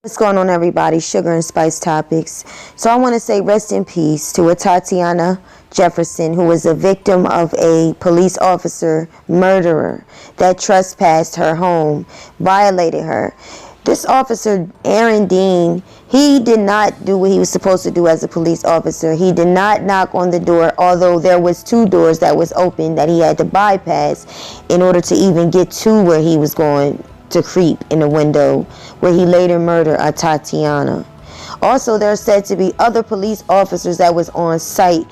What's going on, everybody? Sugar and Spice Topics. So I want to say rest in peace to Atatiana Jefferson, who was a victim of a police officer murderer that trespassed her home, violated her. This officer, Aaron Dean, he did not do what he was supposed to do as a police officer. He did not knock on the door, although there was 2 doors that was open that he had to bypass in order to even get to where he was going to creep in the window, where he later murdered Atatiana. Also, there are said to be other police officers that was on site.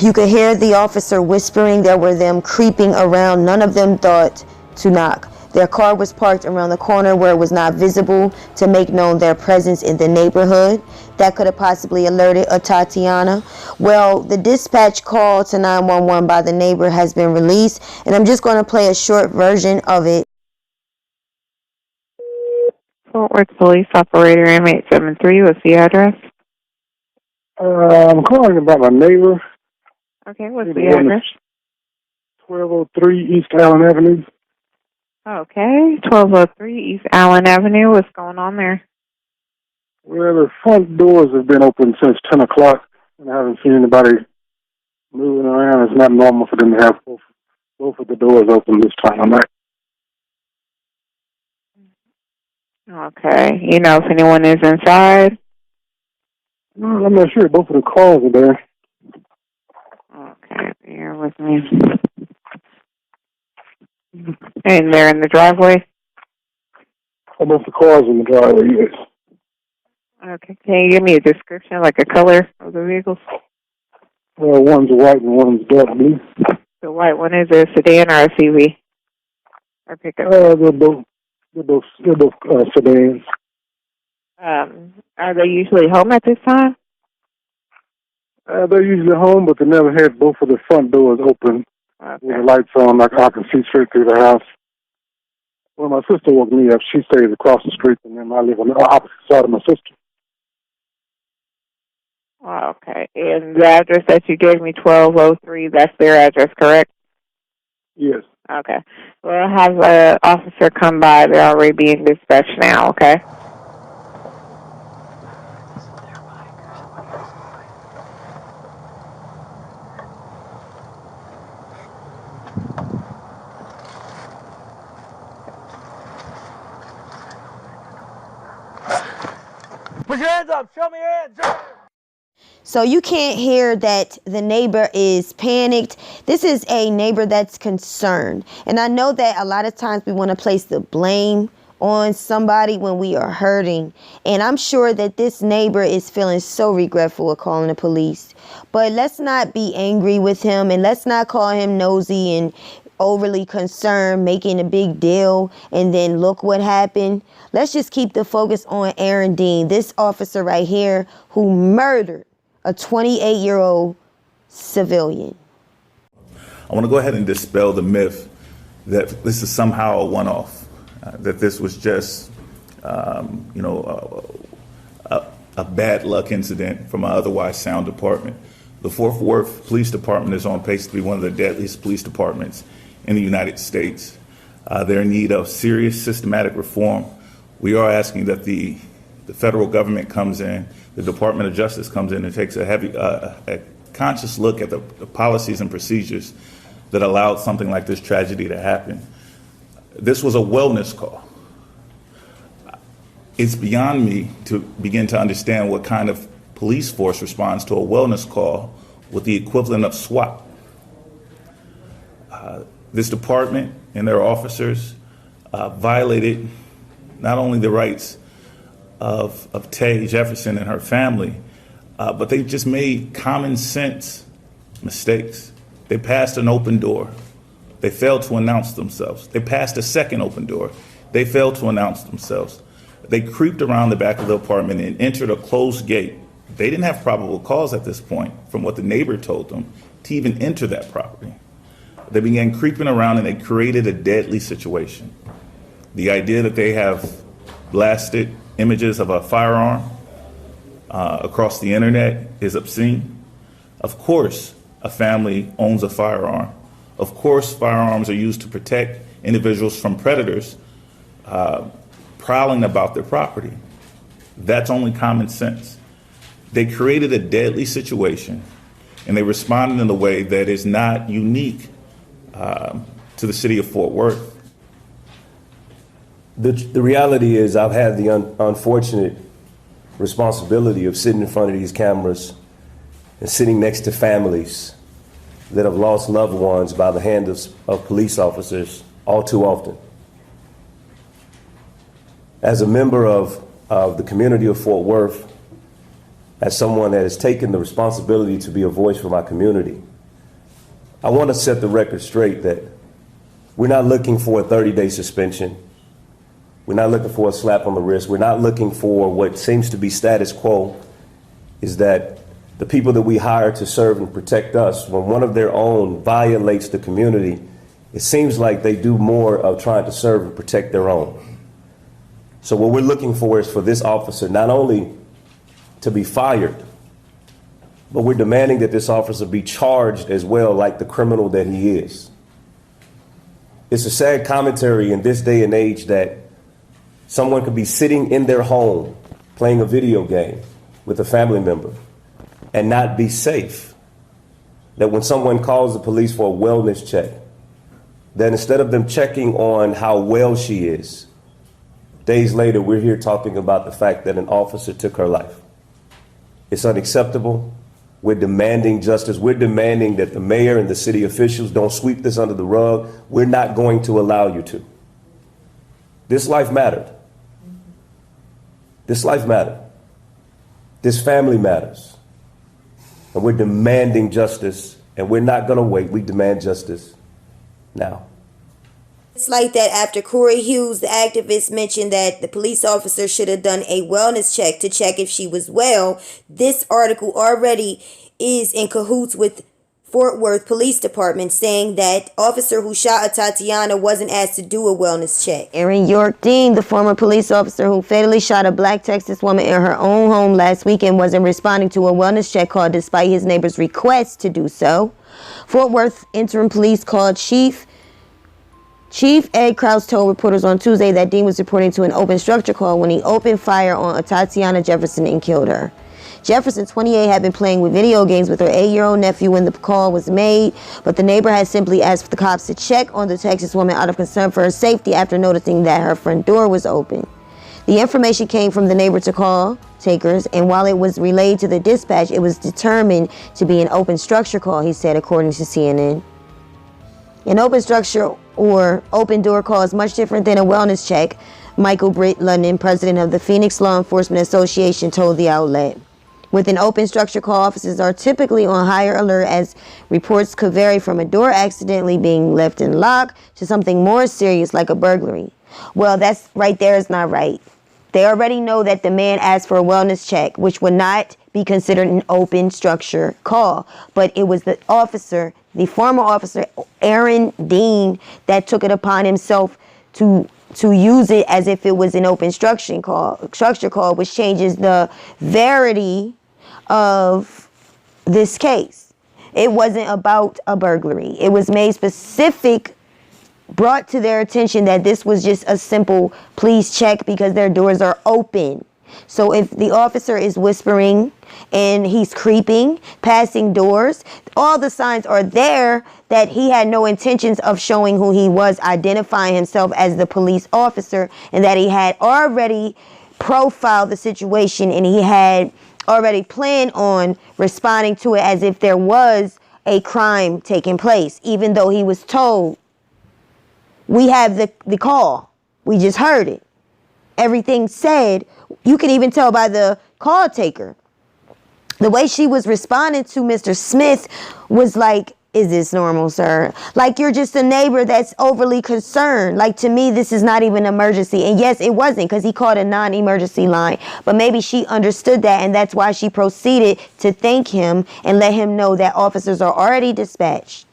You could hear the officer whispering. There were them creeping around. None of them thought to knock. Their car was parked around the corner where it was not visible to make known their presence in the neighborhood. That could have possibly alerted Atatiana. Well, the dispatch call to 911 by the neighbor has been released, and I'm just going to play a short version of it. Fort Worth Police Operator M873, what's the address? I'm calling about my neighbor. Okay, what's the address? 1203 East Allen Avenue. Okay, 1203 East Allen Avenue, what's going on there? Well, the front doors have been open since 10 o'clock, and I haven't seen anybody moving around. It's not normal for them to have both of the doors open this time of night. Okay, you know if anyone is inside? No, I'm not sure. Both of the cars are there. Okay, bear with me. And they're in the driveway? Oh, both the cars in the driveway, yes. Okay, can you give me a description, like a color of the vehicles? Well, one's white and one's dark blue. The white one is a sedan or a CV? Or pickup? They're both sedans. Are they usually home at this time? They're usually home, but they never had both of the front doors open with the lights on, like I can see straight through the house. When my sister woke me up, she stays across the street, and then I live on the opposite side of my sister. Okay, and the address that you gave me, 1203, that's their address, correct? Yes. Okay. We'll have an officer come by. They're already being dispatched now, okay? Put your hands up. Show me your hands. So you can't hear that the neighbor is panicked. This is a neighbor that's concerned. And I know that a lot of times we want to place the blame on somebody when we are hurting. And I'm sure that this neighbor is feeling so regretful of calling the police. But let's not be angry with him, and let's not call him nosy and overly concerned, making a big deal, and then look what happened. Let's just keep the focus on Aaron Dean, this officer right here who murdered a 28-year-old civilian. I want to go ahead and dispel the myth that this is somehow a one-off, that this was just, a bad luck incident from an otherwise sound department. The Fort Worth Police Department is on pace to be one of the deadliest police departments in the United States. They're in need of serious, systematic reform. We are asking that the federal government comes in, the Department of Justice comes in and takes a conscious look at the policies and procedures that allowed something like this tragedy to happen. This was a wellness call. It's beyond me to begin to understand what kind of police force responds to a wellness call with the equivalent of SWAT. This department and their officers violated not only the rights of Tay Jefferson and her family, but they just made common sense mistakes. They passed an open door. They failed to announce themselves. They passed a second open door. They failed to announce themselves. They creeped around the back of the apartment and entered a closed gate. They didn't have probable cause at this point, from what the neighbor told them, to even enter that property. They began creeping around and they created a deadly situation. The idea that they have blasted images of a firearm across the internet is obscene. Of course, a family owns a firearm. Of course, firearms are used to protect individuals from predators prowling about their property. That's only common sense. They created a deadly situation, and they responded in a way that is not unique to the city of Fort Worth. The reality is I've had the unfortunate responsibility of sitting in front of these cameras and sitting next to families that have lost loved ones by the hand of police officers all too often. As a member of the community of Fort Worth, as someone that has taken the responsibility to be a voice for my community, I want to set the record straight that we're not looking for a 30-day suspension. We're not looking for a slap on the wrist. We're not looking for what seems to be status quo, is that the people that we hire to serve and protect us, when one of their own violates the community, it seems like they do more of trying to serve and protect their own. So what we're looking for is for this officer not only to be fired, but we're demanding that this officer be charged as well, like the criminal that he is. It's a sad commentary in this day and age that someone could be sitting in their home playing a video game with a family member and not be safe. That when someone calls the police for a wellness check, that instead of them checking on how well she is, days later we're here talking about the fact that an officer took her life. It's unacceptable. We're demanding justice. We're demanding that the mayor and the city officials don't sweep this under the rug. We're not going to allow you to. This life mattered. This life mattered. This family matters. And we're demanding justice, and we're not going to wait. We demand justice now. It's like that after Corey Hughes, the activist, mentioned that the police officer should have done a wellness check to check if she was well. This article already is in cahoots with Fort Worth Police Department, saying that officer who shot Atatiana wasn't asked to do a wellness check. Aaron York Dean, the former police officer who fatally shot a black Texas woman in her own home last weekend, wasn't responding to a wellness check call despite his neighbor's request to do so. Fort Worth interim police called Chief Ed Krause told reporters on Tuesday that Dean was reporting to an open structure call when he opened fire on Atatiana Jefferson and killed her. Jefferson, 28, had been playing with video games with her 8-year-old nephew when the call was made, but the neighbor had simply asked for the cops to check on the Texas woman out of concern for her safety after noticing that her front door was open. The information came from the neighbor to call takers, and while it was relayed to the dispatch, it was determined to be an open structure call, he said, according to CNN. An open structure or open door call is much different than a wellness check, Michael Britt London, president of the Phoenix Law Enforcement Association, told the outlet. With an open structure call, officers are typically on higher alert as reports could vary from a door accidentally being left unlocked to something more serious like a burglary. Well, that's right there is not right. They already know that the man asked for a wellness check, which would not be considered an open structure call. But it was the officer, the former officer, Aaron Dean, that took it upon himself to use it as if it was an open structure call, which changes the verity of this case. It wasn't about a burglary. It was made specific, brought to their attention that this was just a simple please check because their doors are open. So if the officer is whispering and he's creeping, passing doors, all the signs are there that he had no intentions of showing who he was, identifying himself as the police officer, and that he had already profiled the situation and he had already planned on responding to it as if there was a crime taking place, even though he was told, we have the call. We just heard it. Everything said, you can even tell by the call taker. The way she was responding to Mr. Smith was like, is this normal, sir? Like you're just a neighbor that's overly concerned. Like to me, this is not even an emergency. And yes, it wasn't because he called a non-emergency line. But maybe she understood that, and that's why she proceeded to thank him and let him know that officers are already dispatched.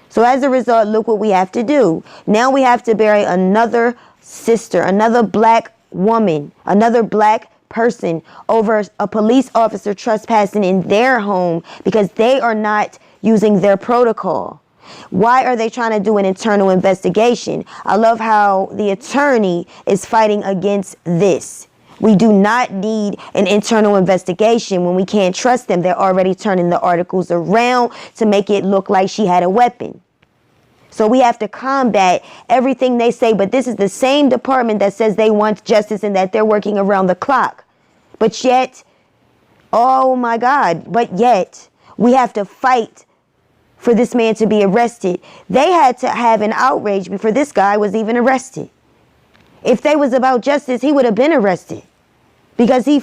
So as a result, look what we have to do. Now we have to bury another sister, another black woman, another black person over a police officer trespassing in their home because they are not using their protocol. Why are they trying to do an internal investigation? I love how the attorney is fighting against this. We do not need an internal investigation when we can't trust them. They're already turning the articles around to make it look like she had a weapon. So we have to combat everything they say. But this is the same department that says they want justice and that they're working around the clock. But yet, oh my God, but yet we have to fight for this man to be arrested. They had to have an outrage before this guy was even arrested. If they was about justice, he would have been arrested. Because he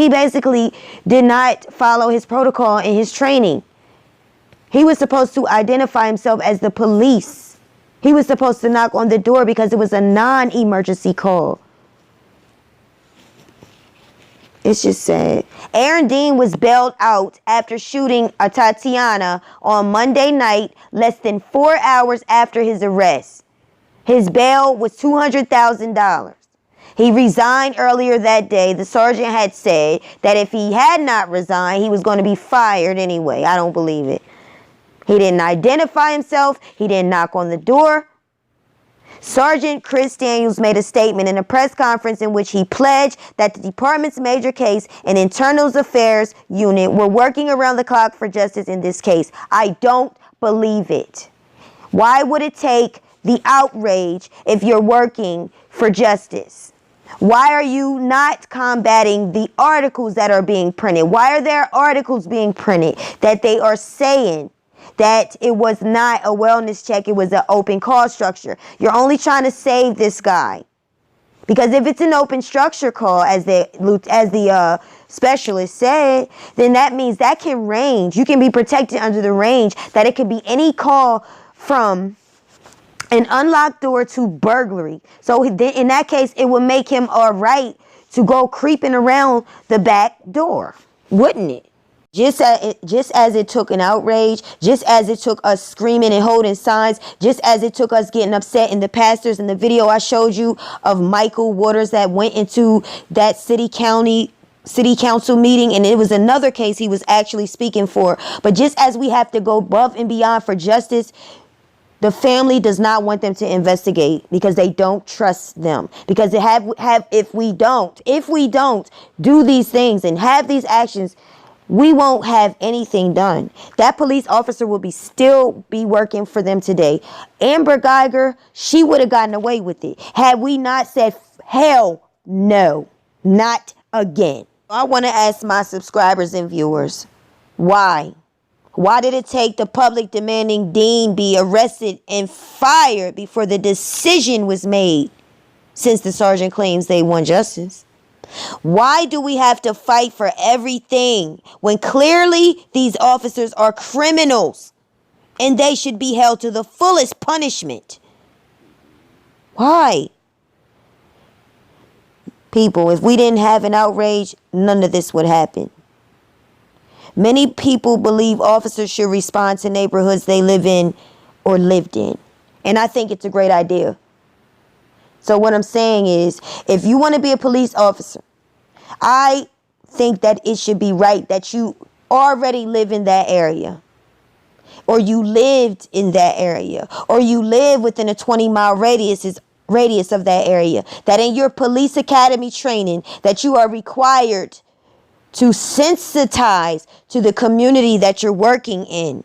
basically did not follow his protocol and his training. He was supposed to identify himself as the police. He was supposed to knock on the door because it was a non-emergency call. It's just sad. Aaron Dean was bailed out after shooting Atatiana on Monday night, less than 4 hours after his arrest. His bail was $200,000. He resigned earlier that day. The sergeant had said that if he had not resigned, he was going to be fired anyway. I don't believe it. He didn't identify himself. He didn't knock on the door. Sergeant Chris Daniels made a statement in a press conference in which he pledged that the department's major case and internal affairs unit were working around the clock for justice in this case. I don't believe it. Why would it take the outrage if you're working for justice? Why are you not combating the articles that are being printed? Why are there articles being printed that they are saying that it was not a wellness check, it was an open call structure? You're only trying to save this guy. Because if it's an open structure call, as the specialist said, then that means that can range. You can be protected under the range that it could be any call from an unlocked door to burglary. So in that case, it would make him all right to go creeping around the back door, wouldn't it? Just as it took an outrage, just as it took us screaming and holding signs, just as it took us getting upset, in the pastors in the video I showed you of Michael Waters that went into that city council meeting, and it was another case he was actually speaking for. But just as we have to go above and beyond for justice, the family does not want them to investigate because they don't trust them. Because if we don't do these things and have these actions, we won't have anything done. That police officer will still be working for them today. Amber Geiger, she would have gotten away with it had we not said, hell no, not again. I want to ask my subscribers and viewers, why? Why did it take the public demanding Dean be arrested and fired before the decision was made, since the sergeant claims they won justice? Why do we have to fight for everything when clearly these officers are criminals and they should be held to the fullest punishment? Why? People, if we didn't have an outrage, none of this would happen. Many people believe officers should respond to neighborhoods they live in or lived in. And I think it's a great idea. So what I'm saying is, if you want to be a police officer, I think that it should be right that you already live in that area, or you lived in that area, or you live within a 20-mile radius of that area, that in your police academy training that you are required to sensitize to the community that you're working in.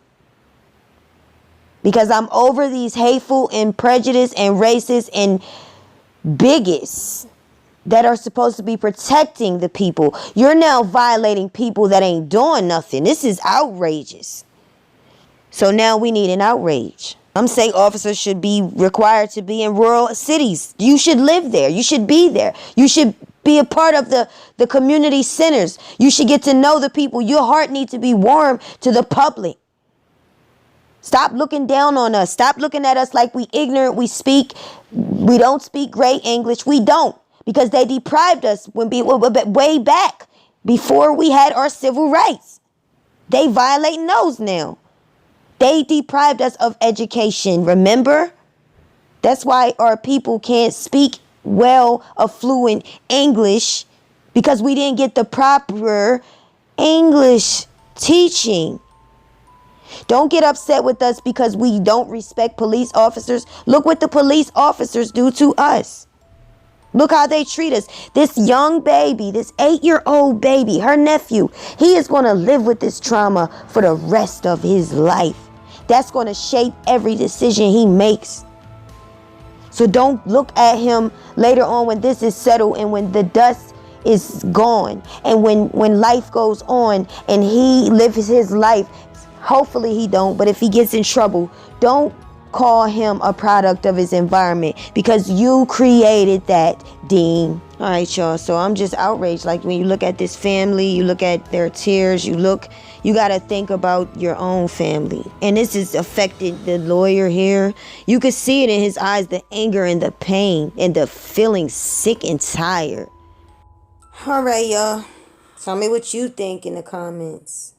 Because I'm over these hateful and prejudiced and racist and bigots that are supposed to be protecting the people. You're now violating people that ain't doing nothing. This is outrageous. So now we need an outrage. I'm saying officers should be required to be in rural cities. You should live there. You should be there. You should be a part of the community centers. You should get to know the people. Your heart needs to be warm to the public. Stop looking down on us. Stop looking at us like we ignorant. We don't speak great English. We don't, because they deprived us way back before we had our civil rights. They violating those now. They deprived us of education. Remember? That's why our people can't speak well fluent English, because we didn't get the proper English teaching. Don't get upset with us because we don't respect police officers. Look what the police officers do to us. Look how they treat us. This young baby, this 8-year-old baby, her nephew, he is going to live with this trauma for the rest of his life. That's going to shape every decision he makes. So don't look at him later on when this is settled and when the dust is gone and when life goes on and he lives his life. Hopefully he don't, but if he gets in trouble, don't call him a product of his environment because you created that, Dean. All right, y'all. So I'm just outraged. Like when you look at this family, you look at their tears, you got to think about your own family. And this has affected the lawyer here. You could see it in his eyes, the anger and the pain and the feeling sick and tired. All right, y'all. Tell me what you think in the comments.